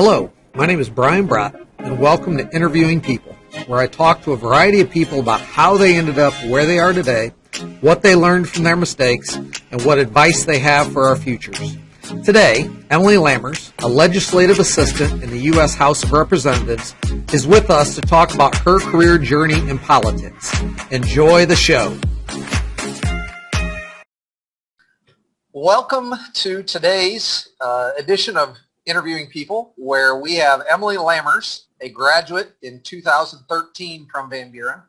Hello, my name is Brian Brott, and welcome to Interviewing People, where I talk to a variety of people about how they ended up where they are today, what they learned from their mistakes, and what advice they have for our futures. Today, Emily Lammers, a legislative assistant in the U.S. House of Representatives, is with us to talk about her career journey in politics. Enjoy the show. Welcome to today's edition of Interviewing People, where we have Emily Lammers, a graduate in 2013 from Van Buren,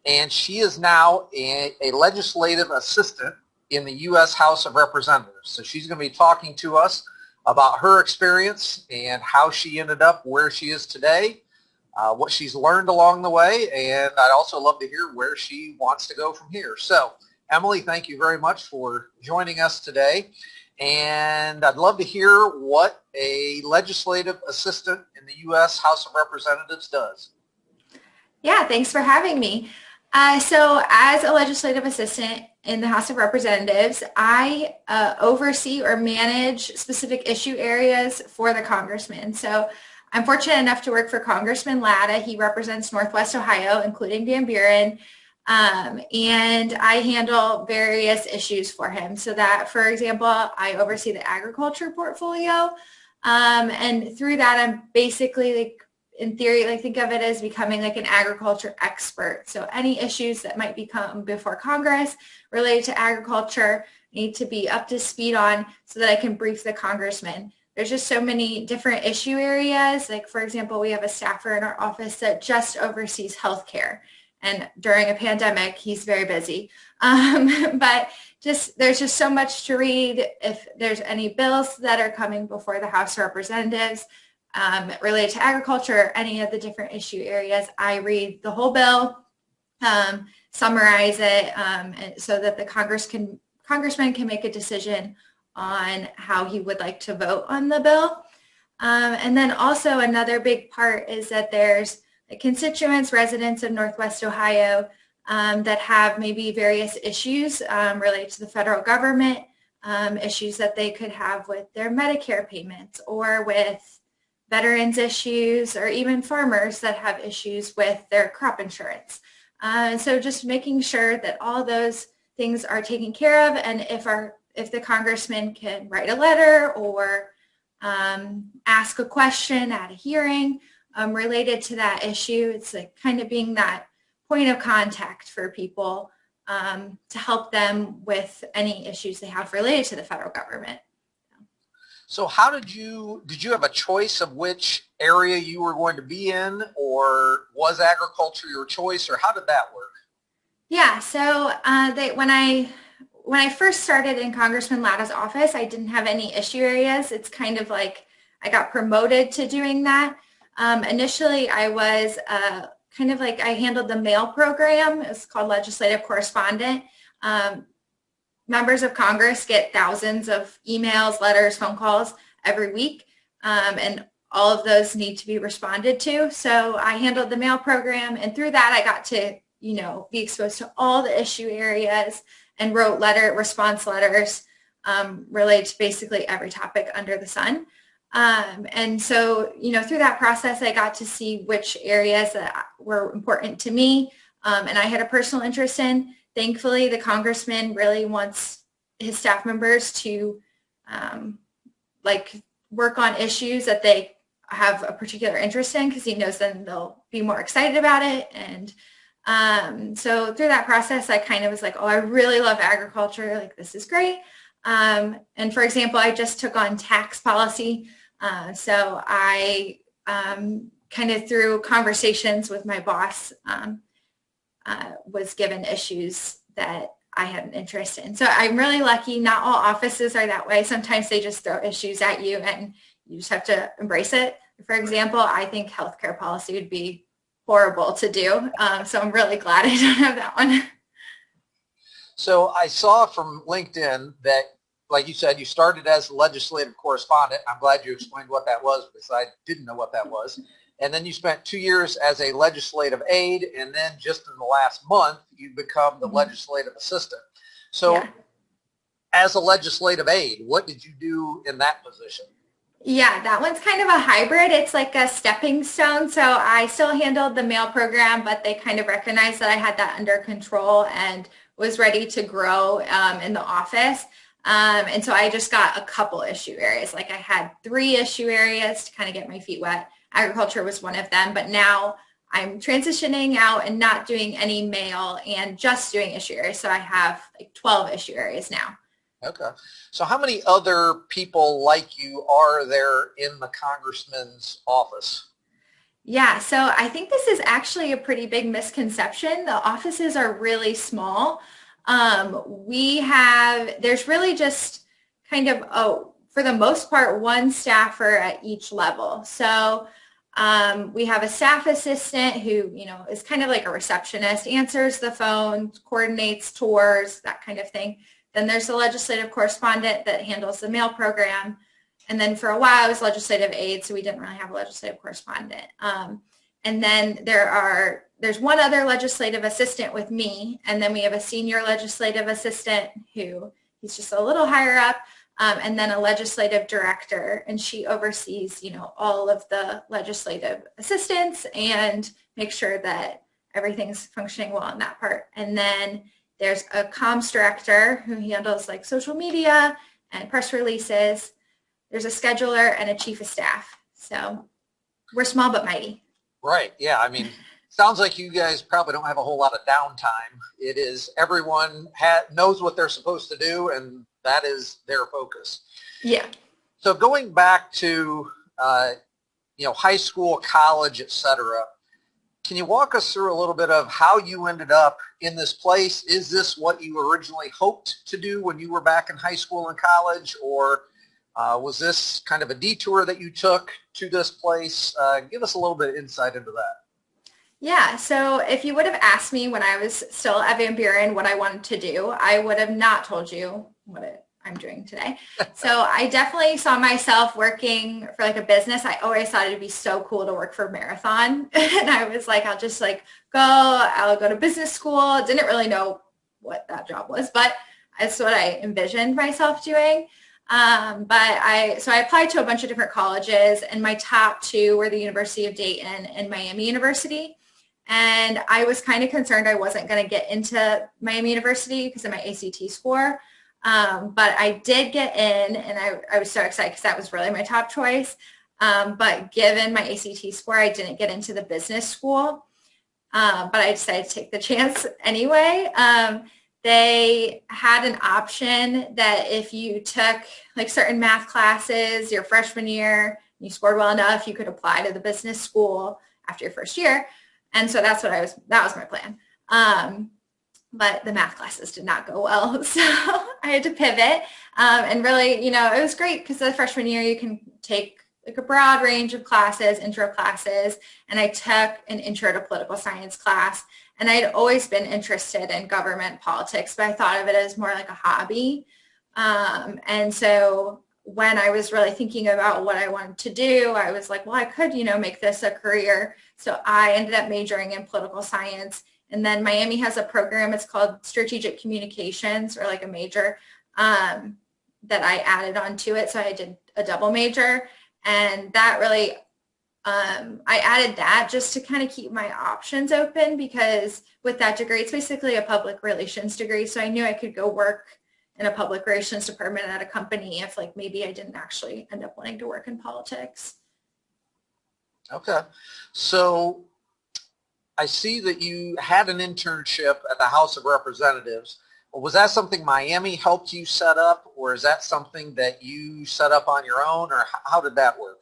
and she is now a legislative assistant in the U.S. House of Representatives. So she's going to be talking to us about her experience and how she ended up where she is today, what she's learned along the way, and I'd also love to hear where she wants to go from here. So, Emily, thank you very much for joining us today. And I'd love to hear what a legislative assistant in the U.S. House of Representatives does. Yeah, thanks for having me. So as a legislative assistant in the House of Representatives, I oversee or manage specific issue areas for the congressman. So I'm fortunate enough to work for Congressman Latta. He represents Northwest Ohio, including Van Buren. And I handle various issues for him. So that, for example, I oversee the agriculture portfolio. And through that, I'm basically, in theory, think of it as becoming like an agriculture expert. So any issues that might become before Congress related to agriculture need to be up to speed on so that I can brief the congressman. There's just so many different issue areas. Like, for example, we have a staffer in our office that just oversees healthcare. And during a pandemic, he's very busy. But there's just so much to read. If there's any bills that are coming before the House of Representatives related to agriculture, or any of the different issue areas, I read the whole bill, summarize it so that the congressman can make a decision on how he would like to vote on the bill. And then also another big part is that there's constituents, residents of Northwest Ohio that have maybe various issues related to the federal government, issues that they could have with their Medicare payments or with veterans issues, or even farmers that have issues with their crop insurance. So just making sure that all those things are taken care of, and if the congressman can write a letter or ask a question at a hearing, related to that issue, it's like kind of being that point of contact for people to help them with any issues they have related to the federal government. So how did you have a choice of which area you were going to be in, or was agriculture your choice, or how did that work? Yeah, so when I first started in Congressman Latta's office, I didn't have any issue areas. It's kind of like I got promoted to doing that. Initially, I was I handled the mail program. It's called legislative correspondent. Members of Congress get thousands of emails, letters, phone calls every week, and all of those need to be responded to. So I handled the mail program, and through that, I got to, be exposed to all the issue areas and wrote response letters related to basically every topic under the sun. And so, through that process, I got to see which areas that were important to me and I had a personal interest in. Thankfully, the congressman really wants his staff members to work on issues that they have a particular interest in, because he knows then they'll be more excited about it. And so through that process, I kind of was like, oh, I really love agriculture. Like, this is great. And for example, I just took on tax policy. So I kind of through conversations with my boss was given issues that I had an interest in. So I'm really lucky. Not all offices are that way. Sometimes they just throw issues at you and you just have to embrace it. For example, I think healthcare policy would be horrible to do. So I'm really glad I don't have that one. So I saw from LinkedIn that, like you said, you started as a legislative correspondent. I'm glad you explained what that was, because I didn't know what that was. And then you spent 2 years as a legislative aide, and then just in the last month, you become the legislative assistant. So as a legislative aide, what did you do in that position? Yeah, that one's kind of a hybrid. It's like a stepping stone. So I still handled the mail program, but they kind of recognized that I had that under control and was ready to grow in the office. And so I just got a couple issue areas. Like I had 3 issue areas to kind of get my feet wet. Agriculture was one of them, but now I'm transitioning out and not doing any mail and just doing issue areas. So I have like 12 issue areas now. Okay. So how many other people like you are there in the congressman's office? Yeah, so I think this is actually a pretty big misconception. The offices are really small. There's really just kind of, for the most part, one staffer at each level. So we have a staff assistant who, is kind of like a receptionist, answers the phone, coordinates tours, that kind of thing. Then there's a legislative correspondent that handles the mail program. And then for a while I was legislative aide, so we didn't really have a legislative correspondent. And then there's one other legislative assistant with me, and then we have a senior legislative assistant who he's just a little higher up, and then a legislative director, and she oversees, all of the legislative assistants and makes sure that everything's functioning well in that part. And then there's a comms director who handles like social media and press releases. There's a scheduler and a chief of staff. So we're small but mighty. Right. Yeah. I mean, sounds like you guys probably don't have a whole lot of downtime. It is everyone knows what they're supposed to do, and that is their focus. Yeah. So going back to, high school, college, etc., can you walk us through a little bit of how you ended up in this place? Is this what you originally hoped to do when you were back in high school and college, or was this kind of a detour that you took to this place? Give us a little bit of insight into that. Yeah, so if you would have asked me when I was still at Van Buren what I wanted to do, I would have not told you what I'm doing today. So I definitely saw myself working for like a business. I always thought it'd be so cool to work for Marathon. And I was like, I'll go to business school. Didn't really know what that job was, but that's what I envisioned myself doing. So I applied to a bunch of different colleges, and my top 2 were the University of Dayton and Miami University. And I was kind of concerned I wasn't going to get into Miami University because of my ACT score. But I did get in, and I was so excited because that was really my top choice. But given my ACT score, I didn't get into the business school. But I decided to take the chance anyway. They had an option that if you took like certain math classes your freshman year, and you scored well enough, you could apply to the business school after your first year. And so that was my plan. But the math classes did not go well. So I had to pivot. And really, it was great because the freshman year you can take like a broad range of classes, intro classes. And I took an intro to political science class. And I'd always been interested in government politics, but I thought of it as more like a hobby. And so when I was really thinking about what I wanted to do, I was like, well, I could, make this a career. So I ended up majoring in political science. And then Miami has a program, it's called Strategic Communications, or like a major, that I added onto it. So I did a double major, and that really, I added that just to kind of keep my options open, because with that degree, it's basically a public relations degree. So I knew I could go work in a public relations department at a company if like maybe I didn't actually end up wanting to work in politics. Okay. So I see that you had an internship at the House of Representatives. Was that something Miami helped you set up, or is that something that you set up on your own, or how did that work?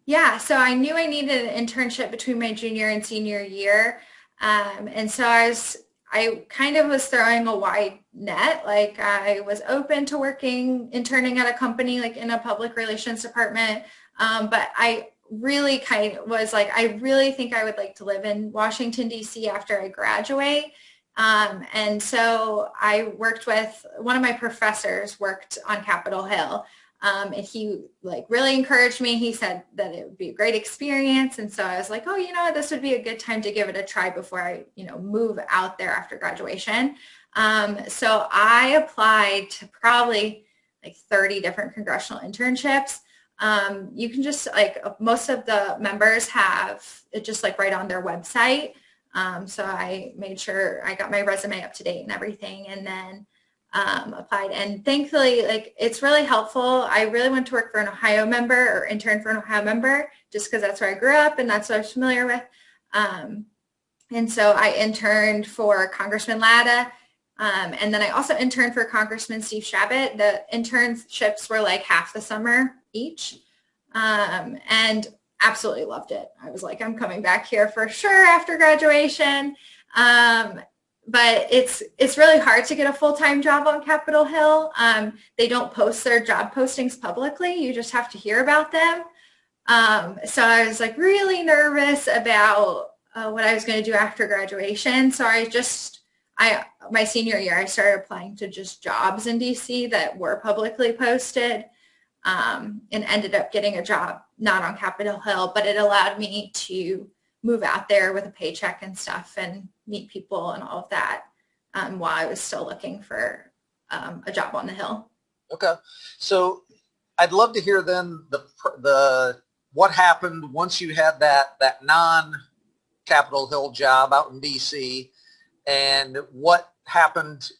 Yeah, so I knew I needed an internship between my junior and senior year. And so I kind of was throwing a wide net. Like I was open to interning at a company like in a public relations department. But I really kind of was like, I really think I would like to live in Washington, D.C. after I graduate. And so I worked with one of my professors worked on Capitol Hill. And he like really encouraged me. He said that it would be a great experience. And so I was like, oh, this would be a good time to give it a try before I, move out there after graduation. So I applied to probably like 30 different congressional internships. You can just like most of the members have it just like right on their website. So I made sure I got my resume up to date and everything, and then applied. And thankfully, like it's really helpful. I really went to work for an Ohio member or intern for an Ohio member just because that's where I grew up and that's what I was familiar with. And so I interned for Congressman Latta. And then I also interned for Congressman Steve Shabbat. The internships were like half the summer each. And absolutely loved it. I was like, I'm coming back here for sure after graduation. But it's really hard to get a full-time job on Capitol Hill. They don't post their job postings publicly. You just have to hear about them. So I was like really nervous about what I was going to do after graduation. So my senior year, I started applying to just jobs in DC that were publicly posted, and ended up getting a job not on Capitol Hill, but it allowed me to move out there with a paycheck and stuff and meet people and all of that while I was still looking for a job on the Hill. Okay. So I'd love to hear then the what happened once you had that non-Capitol Hill job out in DC, and what happened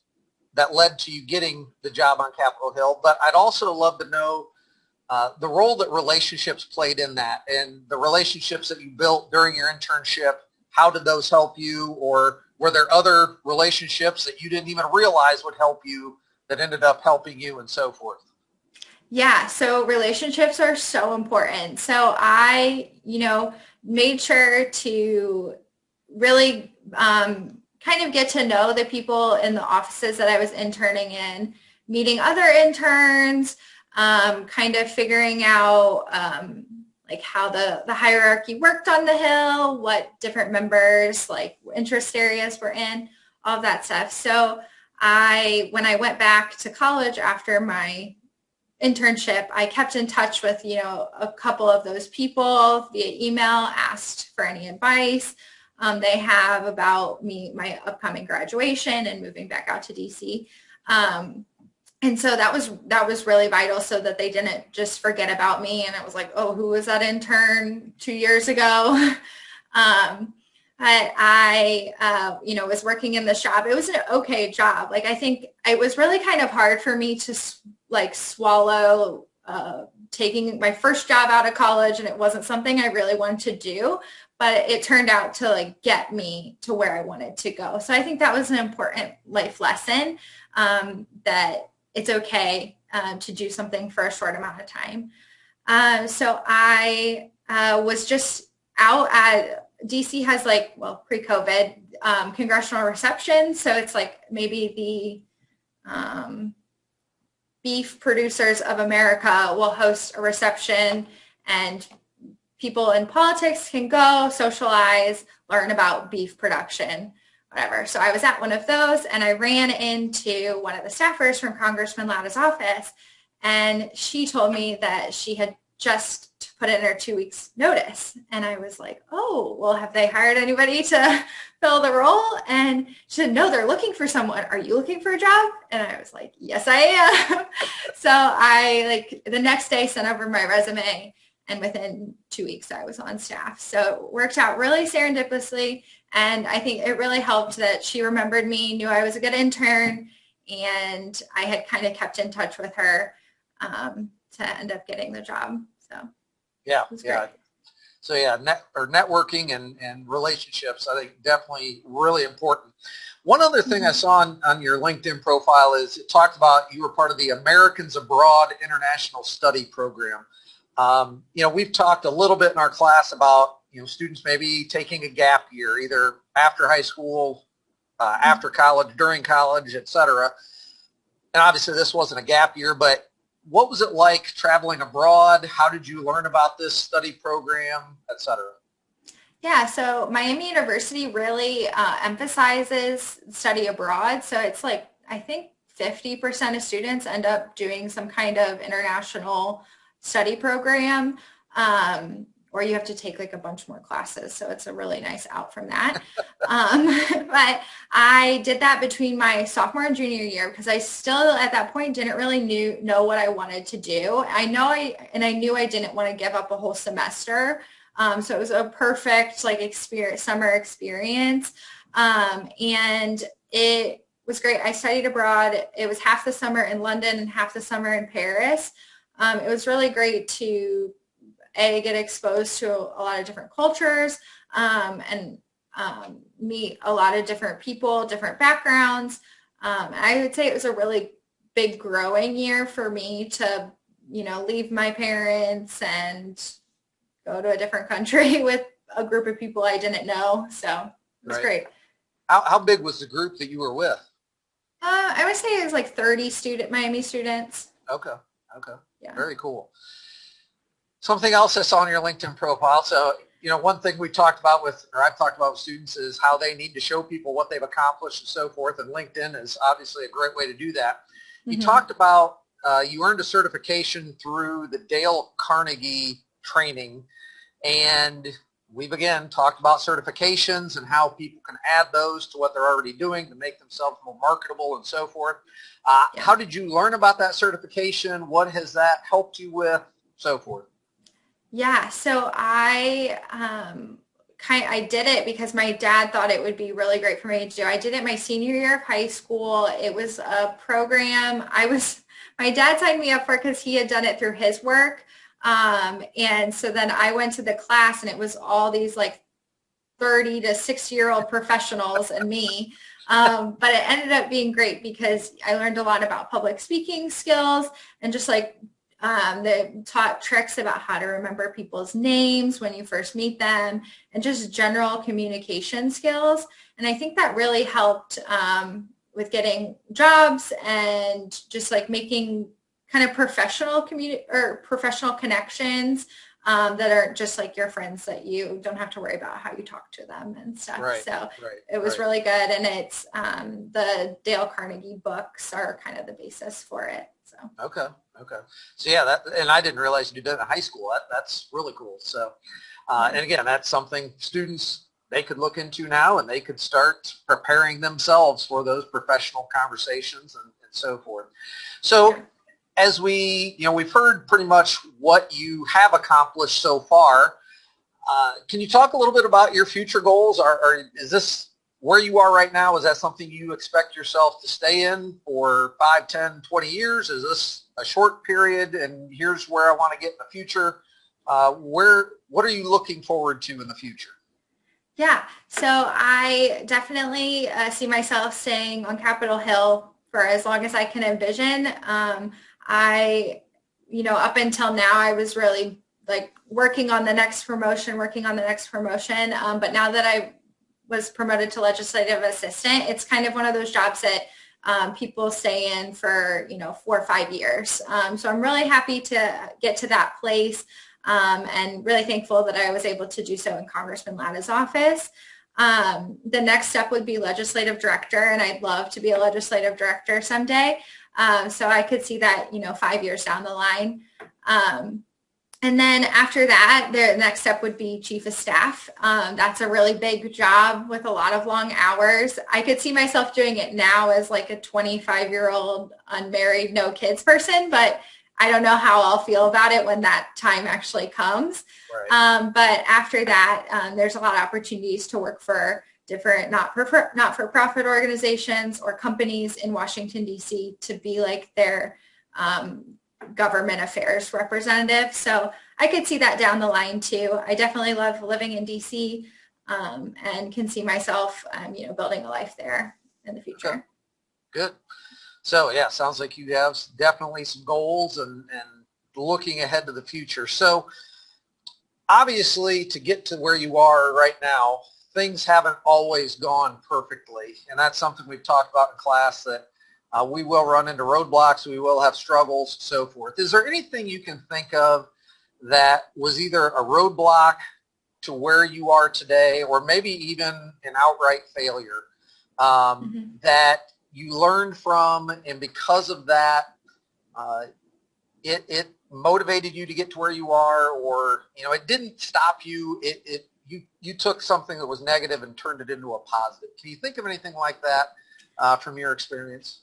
that led to you getting the job on Capitol Hill. But I'd also love to know the role that relationships played in that, and the relationships that you built during your internship. How did those help you, or were there other relationships that you didn't even realize would help you that ended up helping you, and so forth? Yeah, so relationships are so important. So I, made sure to really kind of get to know the people in the offices that I was interning in, meeting other interns, kind of figuring out like how the hierarchy worked on the Hill, what different members like interest areas were in, all of that stuff. So when I went back to college after my internship, I kept in touch with, a couple of those people via email, asked for any advice they have about my upcoming graduation and moving back out to DC. And so that was really vital so that they didn't just forget about me. And it was like, oh, who was that intern 2 years ago? I was working in the shop. It was an okay job. Like, I think it was really kind of hard for me to swallow taking my first job out of college, and it wasn't something I really wanted to do, but it turned out to get me to where I wanted to go. So I think that was an important life lesson, that it's okay to do something for a short amount of time. So I was just out at DC has pre-COVID congressional reception. So it's like maybe the Beef Producers of America will host a reception, and people in politics can go socialize, learn about beef production, whatever. So I was at one of those, and I ran into one of the staffers from Congressman Latta's office, and she told me that she had just put in her 2 weeks notice. And I was like, oh, well, have they hired anybody to fill the role? And she said, no, they're looking for someone. Are you looking for a job? And I was like, yes, I am. So I the next day sent over my resume, and within 2 weeks I was on staff. So it worked out really serendipitously. And I think it really helped that she remembered me, knew I was a good intern, and I had kind of kept in touch with her to end up getting the job. So yeah. So networking and relationships, I think definitely really important. One other thing I saw on your LinkedIn profile is it talked about you were part of the Americans Abroad International Study Program. We've talked a little bit in our class about, students maybe taking a gap year, either after high school, after college, during college, et cetera. And obviously this wasn't a gap year, but what was it like traveling abroad? How did you learn about this study program, et cetera? Yeah, so Miami University really emphasizes study abroad. So it's I think 50% of students end up doing some kind of international study program. or you have to take like a bunch more classes. So it's a really nice out from that. But I did that between my sophomore and junior year because I still at that point didn't really know what I wanted to do. I knew I didn't want to give up a whole semester. So it was a perfect like summer experience. And it was great. I studied abroad. It was half the summer in London and half the summer in Paris. It was really great to get exposed to a lot of different cultures and meet a lot of different people, different backgrounds. I would say it was a really big growing year for me to, leave my parents and go to a different country with a group of people I didn't know. So it was great. How big was the group that you were with? I would say it was like 30 Miami students. Okay. Yeah. Very cool. Something else I saw on your LinkedIn profile. So, one thing I've talked about with students is how they need to show people what they've accomplished and so forth. And LinkedIn is obviously a great way to do that. You talked about you earned a certification through the Dale Carnegie training. And we've again talked about certifications and how people can add those to what they're already doing to make themselves more marketable and so forth. How did you learn about that certification? What has that helped you with? So forth. Yeah, so I did it because my dad thought it would be really great for me to do. I did it my senior year of high school. It was a program my dad signed me up for because he had done it through his work. And so then I went to the class and it was all these like 30 to 60-year-old professionals and me. But it ended up being great because I learned a lot about public speaking skills and just like they taught tricks about how to remember people's names when you first meet them and just general communication skills. And I think that really helped with getting jobs and just like making kind of professional connections that are just like your friends that you don't have to worry about how you talk to them and stuff. It was really good. And it's the Dale Carnegie books are kind of the basis for it. So. Okay. So yeah, and I didn't realize you did it in high school. That's really cool. So, and again, that's something students, they could look into now and they could start preparing themselves for those professional conversations and so forth. So as we've heard pretty much what you have accomplished so far. Can you talk a little bit about your future goals? Is this where you are right now? Is that something you expect yourself to stay in for 5, 10, 20 years? Is this a short period and here's where I want to get in the future? What are you looking forward to in the future? Yeah, so I definitely see myself staying on Capitol Hill for as long as I can envision. Up until now, I was really like working on the next promotion. But now that I was promoted to legislative assistant, it's kind of one of those jobs that people stay in for, 4 or 5 years. So I'm really happy to get to that place. And really thankful that I was able to do so in Congressman Latta's office. The next step would be legislative director, and I'd love to be a legislative director someday. So I could see that, 5 years down the line. And then after that, the next step would be chief of staff. That's a really big job with a lot of long hours. I could see myself doing it now as like a 25-year-old unmarried, no kids person, but I don't know how I'll feel about it when that time actually comes. Right. But after that, there's a lot of opportunities to work for different not-for-profit organizations or companies in Washington, D.C. to be like their government affairs representative. So I could see that down the line too. I definitely love living in D.C. And can see myself, building a life there in the future. Okay. Good. So yeah, sounds like you have definitely some goals and looking ahead to the future. So obviously to get to where you are right now, things haven't always gone perfectly. And that's something we've talked about in class, that we will run into roadblocks, we will have struggles, so forth. Is there anything you can think of that was either a roadblock to where you are today, or maybe even an outright failure that you learned from, and because of that, it motivated you to get to where you are, or, it didn't stop you. You took something that was negative and turned it into a positive. Can you think of anything like that from your experience?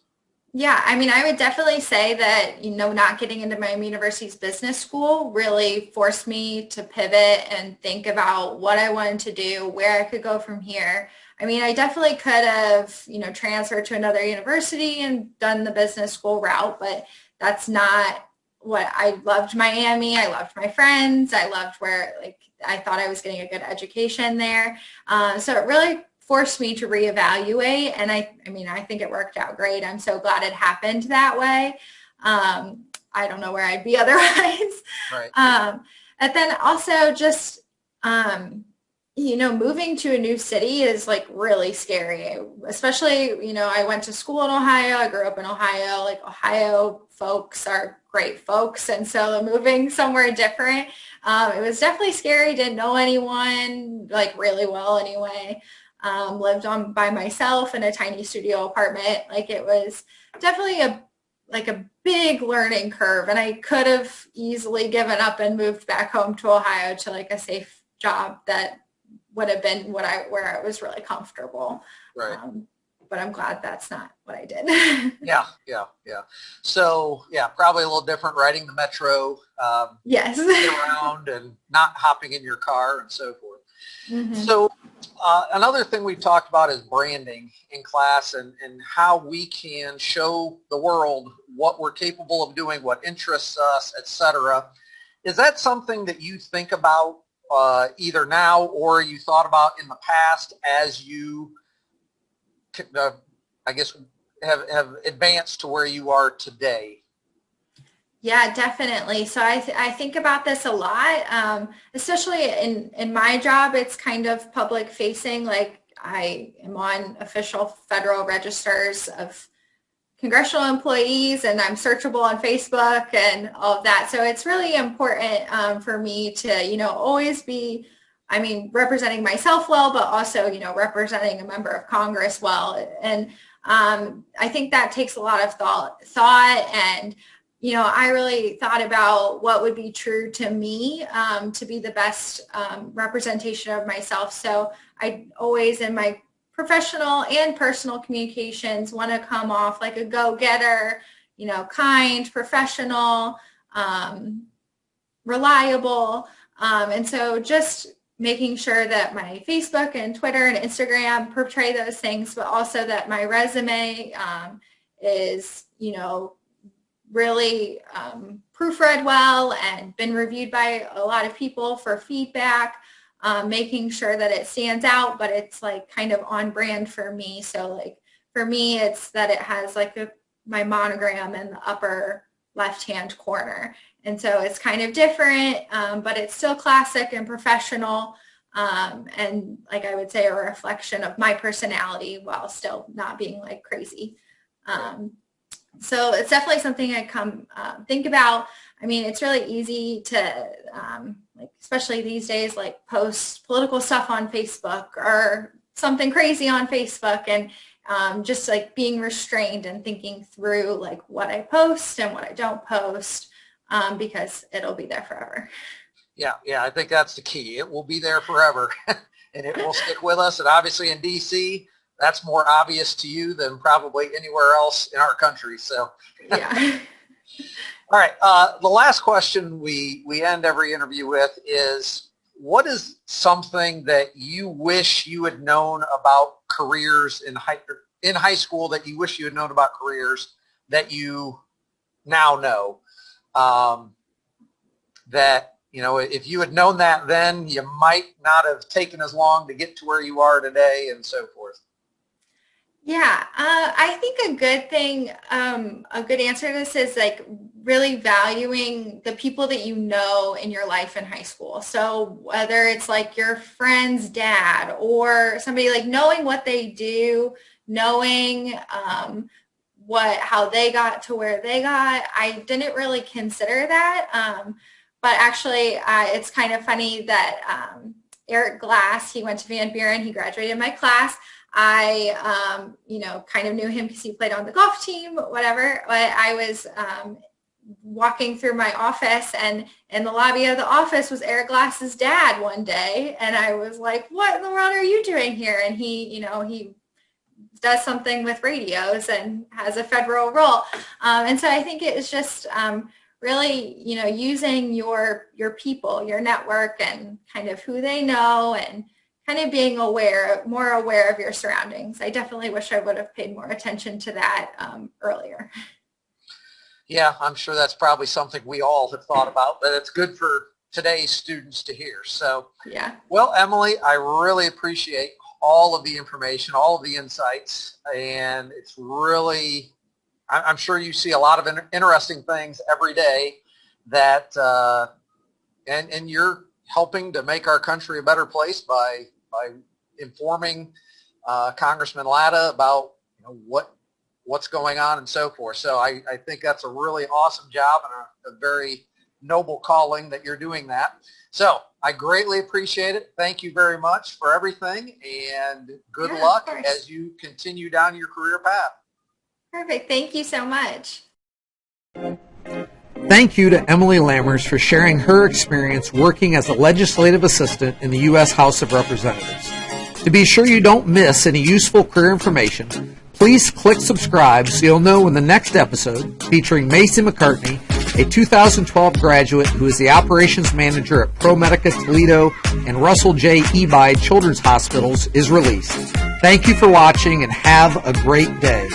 Yeah, I mean, I would definitely say that, not getting into my university's business school really forced me to pivot and think about what I wanted to do, where I could go from here. I mean, I definitely could have, transferred to another university and done the business school route, but that's not what I loved. Miami. I loved my friends. I loved where, I thought I was getting a good education there. So it really forced me to reevaluate. And I mean, I think it worked out great. I'm so glad it happened that way. I don't know where I'd be otherwise. Right. And then also just, moving to a new city is really scary, especially, I went to school in Ohio. I grew up in Ohio. Ohio folks are great folks. And so moving somewhere different, it was definitely scary. Didn't know anyone really well anyway. Lived on by myself in a tiny studio apartment. It was definitely a big learning curve, and I could have easily given up and moved back home to Ohio to a safe job that would have been where I was really comfortable. Right. But I'm glad that's not what I did. Yeah. So probably a little different riding the metro. Yes. Get around and not hopping in your car and so forth. Mm-hmm. So another thing we've talked about is branding in class, and how we can show the world what we're capable of doing, what interests us, etc. Is that something that you think about either now or you thought about in the past as you, I guess, have advanced to where you are today? Yeah, definitely. So I think about this a lot, especially in my job. It's kind of public facing. I am on official federal registers of congressional employees, and I'm searchable on Facebook and all of that. So it's really important for me to, always be, representing myself well, but also, representing a member of Congress well. And I think that takes a lot of thought and I really thought about what would be true to me to be the best representation of myself. So I always, in my professional and personal communications, want to come off like a go-getter, kind, professional, reliable. And so just making sure that my Facebook and Twitter and Instagram portray those things, but also that my resume is, really proofread well and been reviewed by a lot of people for feedback, making sure that it stands out, but it's kind of on brand for me. So for me, it's that it has my monogram in the upper left-hand corner. And so it's kind of different, but it's still classic and professional. And I would say a reflection of my personality while still not being crazy. So it's definitely something I think about. It's really easy to, especially these days, post political stuff on Facebook or something crazy on Facebook, and just being restrained and thinking through what I post and what I don't post, because it'll be there forever. Yeah, I think that's the key. It will be there forever, and it will stick with us. And obviously in D.C., that's more obvious to you than probably anywhere else in our country. So, yeah. All right. The last question we end every interview with is, what is something that you wish you had known about careers in high school, that you wish you had known about careers that you now know? That, if you had known that then, you might not have taken as long to get to where you are today, and so forth. Yeah, I think a good thing, a good answer to this is really valuing the people that you know in your life in high school. So whether it's your friend's dad or somebody, knowing what they do, knowing how they got to where they got. I didn't really consider that, but actually it's kind of funny that Eric Glass, he went to Van Buren, he graduated my class. I, kind of knew him because he played on the golf team, whatever. But I was walking through my office, and in the lobby of the office was Eric Glass's dad one day. And I was like, what in the world are you doing here? And he does something with radios and has a federal role. And so I think it is just really, using your people, your network, and kind of who they know, and kind of being more aware of your surroundings. I definitely wish I would have paid more attention to that earlier. Yeah, I'm sure that's probably something we all have thought about, but it's good for today's students to hear. So, yeah. Well, Emily, I really appreciate all of the information, all of the insights, and it's really, I'm sure you see a lot of interesting things every day that, and you're helping to make our country a better place by informing Congressman Latta about what's going on and so forth. So I think that's a really awesome job and a very noble calling that you're doing that. So I greatly appreciate it. Thank you very much for everything, and good luck as you continue down your career path. Perfect. Thank you so much. Thank you to Emily Lammers for sharing her experience working as a legislative assistant in the U.S. House of Representatives. To be sure you don't miss any useful career information, please click subscribe so you'll know when the next episode, featuring Macy McCartney, a 2012 graduate who is the operations manager at ProMedica Toledo and Russell J. Hebein Children's Hospitals, is released. Thank you for watching, and have a great day.